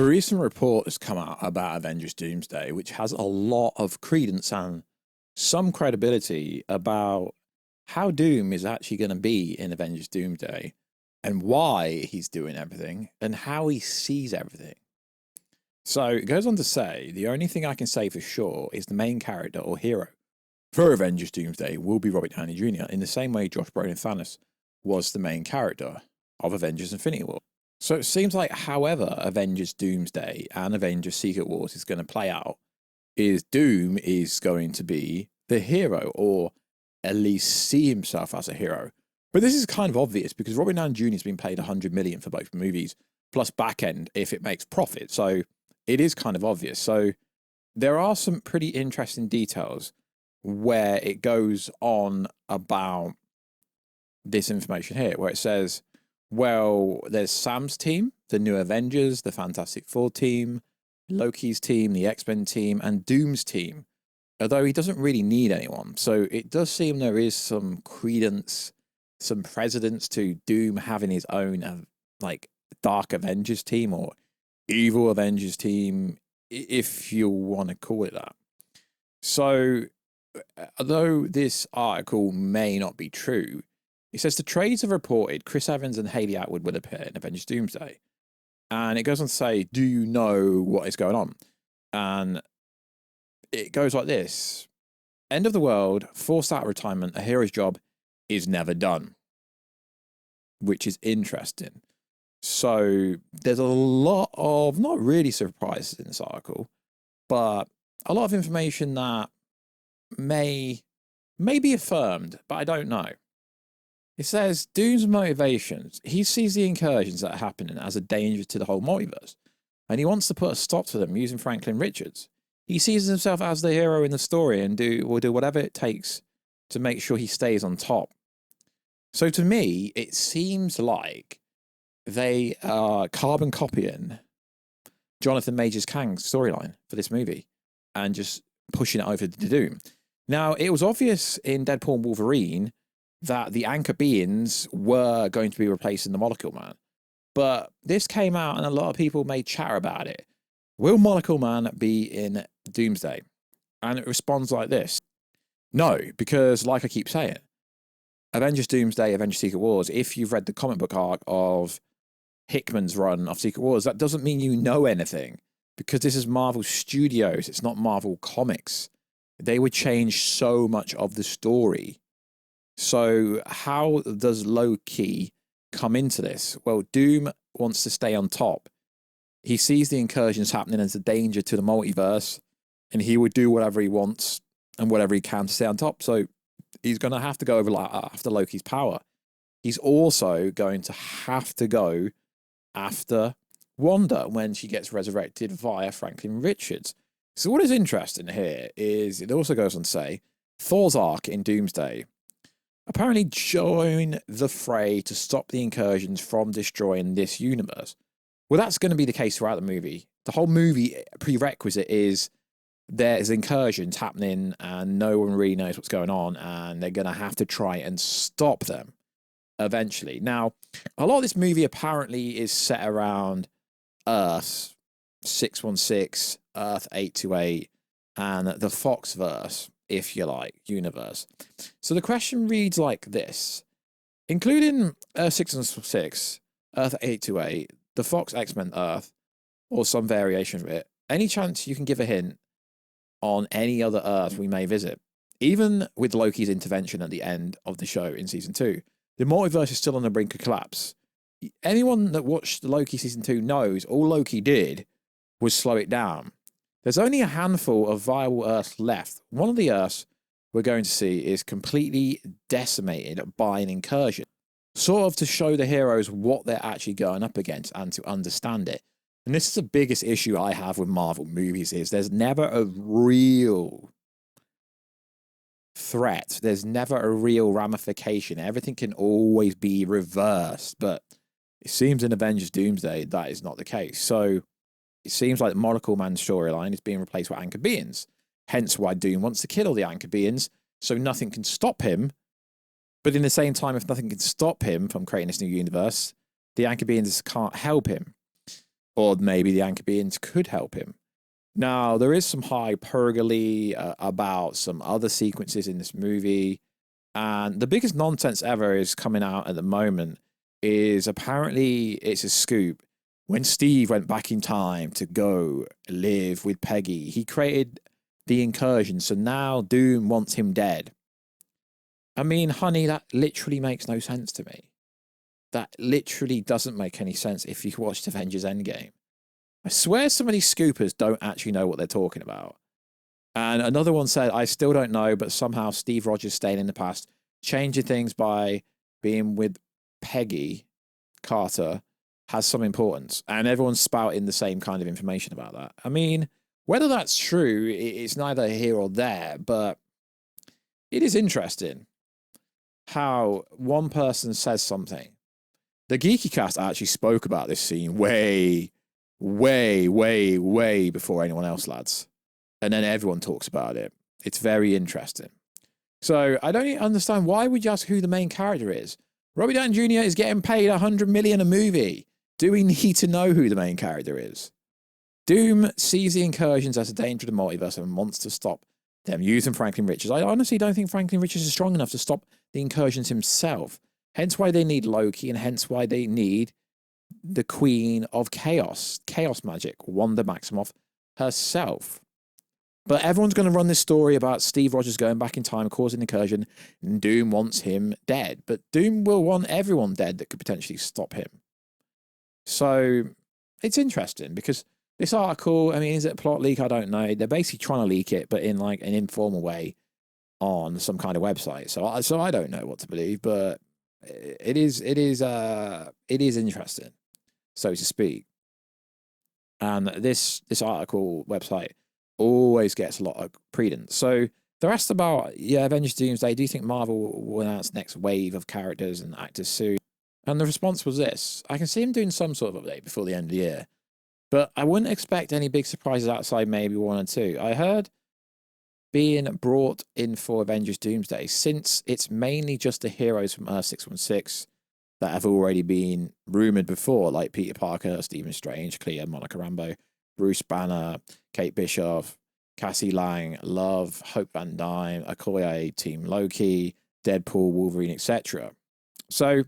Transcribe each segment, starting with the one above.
A recent report has come out about Avengers Doomsday, which has a lot of credence and some credibility about how Doom is actually going to be in Avengers Doomsday and why he's doing everything and how he sees everything. So it goes on to say, the only thing I can say for sure is the main character or hero for Avengers Doomsday will be Robert Downey Jr. in the same way Josh Brolin Thanos was the main character of Avengers Infinity War. So it seems like however Avengers Doomsday and Avengers Secret Wars is going to play out, is Doom is going to be the hero, or at least see himself as a hero. But this is kind of obvious because Robert Downey Jr. has been paid $100 million for both movies, plus back end if it makes profit. So it is kind of obvious. So there are some pretty interesting details where it goes on about this information here, where it says, well, there's Sam's team, the New Avengers, the Fantastic Four team, Loki's team, the X-Men team, and Doom's team, although he doesn't really need anyone. So it does seem there is some credence, some precedence to Doom having his own, like, Dark Avengers team or Evil Avengers team, if you want to call it that. So, although this article may not be true, it says the trades have reported Chris Evans and Hayley Atwood will appear in Avengers Doomsday. And it goes on to say, do you know what is going on? And it goes like this. End of the world, forced out of retirement, a hero's job is never done. Which is interesting. So there's a lot of, not really surprises in this article, but a lot of information that may be affirmed, but I don't know. It says, Doom's motivations. He sees the incursions that are happening as a danger to the whole multiverse, and he wants to put a stop to them using Franklin Richards. He sees himself as the hero in the story and will do whatever it takes to make sure he stays on top. So to me, it seems like they are carbon copying Jonathan Majors-Kang's storyline for this movie and just pushing it over to Doom. Now, it was obvious in Deadpool and Wolverine that the anchor beings were going to be replacing the Molecule Man. But this came out and a lot of people made chatter about it. Will Molecule Man be in Doomsday? And it responds like this. No, because like I keep saying, Avengers Doomsday, Avengers Secret Wars, if you've read the comic book arc of Hickman's run of Secret Wars, that doesn't mean you know anything. Because this is Marvel Studios, it's not Marvel Comics. They would change so much of the story. So how does LOKI come into this? Well, Doom wants to stay on top. He sees the incursions happening as a danger to the multiverse, and he would do whatever he wants and whatever he can to stay on top. So he's going to have to go over after Loki's power. He's also going to have to go after Wanda when she gets resurrected via Franklin Richards. So what is interesting here is it also goes on to say Thor's arc in Doomsday apparently join the fray to stop the incursions from destroying this universe. Well, that's going to be the case throughout the movie. The whole movie prerequisite is there's incursions happening and no one really knows what's going on, and they're going to have to try and stop them eventually. Now, a lot of this movie apparently is set around Earth 616, Earth 828, and the Foxverse, if you like, universe. So the question reads like this. Including Earth 616, Earth 828, the Fox X-Men Earth, or some variation of it, any chance you can give a hint on any other Earth we may visit? Even with Loki's intervention at the end of the show in Season 2, the multiverse is still on the brink of collapse. Anyone that watched Loki Season 2 knows all Loki did was slow it down. There's only a handful of viable Earths left. One of the Earths we're going to see is completely decimated by an incursion, sort of to show the heroes what they're actually going up against and to understand it. And this is the biggest issue I have with Marvel movies is there's never a real threat. There's never a real ramification. Everything can always be reversed. But it seems in Avengers Doomsday that is not the case. So it seems like the Molecule Man storyline is being replaced with anchor beings. Hence why Doom wants to kill all the anchor beings so nothing can stop him. But in the same time, if nothing can stop him from creating this new universe, the anchor beings can't help him. or maybe the anchor beings could help him. Now, there is some hyperbole about some other sequences in this movie, and the biggest nonsense ever is coming out at the moment is apparently it's a scoop. When Steve went back in time to go live with Peggy, he created the Incursion, so now Doom wants him dead. I mean, honey, that literally makes no sense to me. That literally doesn't make any sense if you watched Avengers Endgame. I swear some of these scoopers don't actually know what they're talking about. And another one said, I still don't know, but somehow Steve Rogers staying in the past, changing things by being with Peggy Carter has some importance. And everyone's spouting the same kind of information about that. I mean, whether that's true, it's neither here or there, but it is interesting how one person says something. The Geeky Cast actually spoke about this scene way before anyone else, lads. And then everyone talks about it. It's very interesting. So I don't understand, why would you ask who the main character is? Robbie Downey Jr. is getting paid $100 million a movie. Do we need to know who the main character is? Doom sees the Incursions as a danger to the multiverse and wants to stop them using Franklin Richards. I honestly don't think Franklin Richards is strong enough to stop the Incursions himself. Hence why they need Loki, and hence why they need the Queen of Chaos Magic, Wanda Maximoff herself. But everyone's going to run this story about Steve Rogers going back in time, causing Incursion, and Doom wants him dead. But Doom will want everyone dead that could potentially stop him. So it's interesting because this article, I mean, is it a plot leak? I don't know. They're basically trying to leak it, but in like an informal way on some kind of website. So I don't know what to believe, but it is interesting, so to speak. And this article website always gets a lot of credence. So they're asked about, Avengers Doomsday, do you think Marvel will announce next wave of characters and actors soon? And the response was this: I can see him doing some sort of update before the end of the year, but I wouldn't expect any big surprises outside maybe 1 or 2. I heard being brought in for Avengers Doomsday, since it's mainly just the heroes from Earth 616 that have already been rumored before, like Peter Parker, Stephen Strange, Clea, Monica Rambeau, Bruce Banner, Kate Bishop, Cassie Lang, Love, Hope Van Dyne, Okoye, Team Loki, Deadpool, Wolverine, etc. So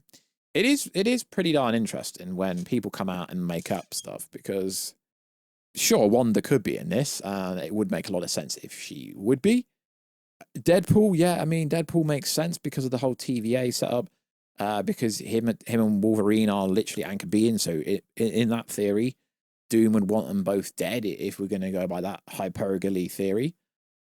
it is pretty darn interesting when people come out and make up stuff, because sure, Wanda could be in this, and it would make a lot of sense if she would be. Deadpool, yeah, I mean, Deadpool makes sense because of the whole TVA setup, because him and Wolverine are literally anchor beings, so in that theory, Doom would want them both dead if we're going to go by that hyperbole theory.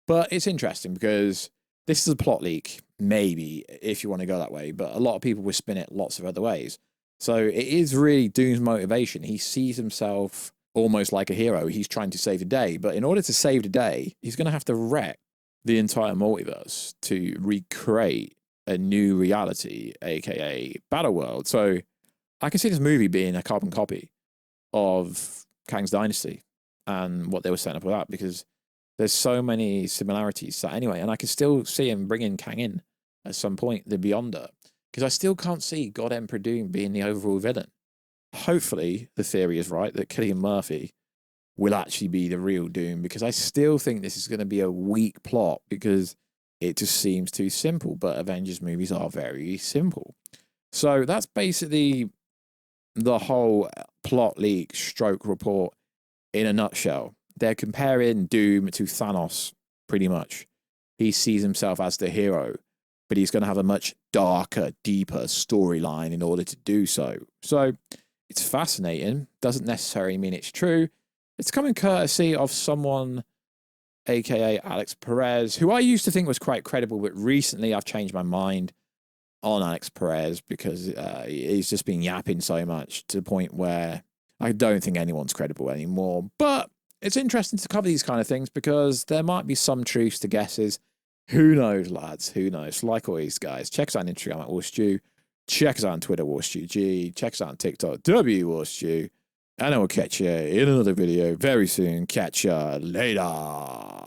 But it's interesting because this is a plot leak, maybe, if you want to go that way, but a lot of people will spin it lots of other ways. So it is really Doom's motivation. He sees himself almost like a hero. He's trying to save the day, but in order to save the day, he's going to have to wreck the entire multiverse to recreate a new reality, aka Battle World. So I can see this movie being a carbon copy of Kang's Dynasty and what they were setting up with that, because there's so many similarities. So anyway, and I can still see him bringing Kang in at some point, the Beyonder, because I still can't see God Emperor Doom being the overall villain. Hopefully the theory is right that Cillian Murphy will actually be the real Doom, because I still think this is going to be a weak plot because it just seems too simple, but Avengers movies are very simple. So that's basically the whole plot leak stroke report in a nutshell. They're comparing Doom to Thanos, pretty much. He sees himself as the hero, but he's going to have a much darker, deeper storyline in order to do so. So it's fascinating. Doesn't necessarily mean it's true. It's coming courtesy of someone, aka Alex Perez, who I used to think was quite credible, but recently I've changed my mind on Alex Perez because he's just been yapping so much to the point where I don't think anyone's credible anymore. But it's interesting to cover these kind of things because there might be some truths to guesses. Who knows, lads? Who knows? Like always, guys, check us out on Instagram at Warstu. Check us out on Twitter, WarstuG. Check us out on TikTok, WWarstu. And I will catch you in another video very soon. Catch ya later.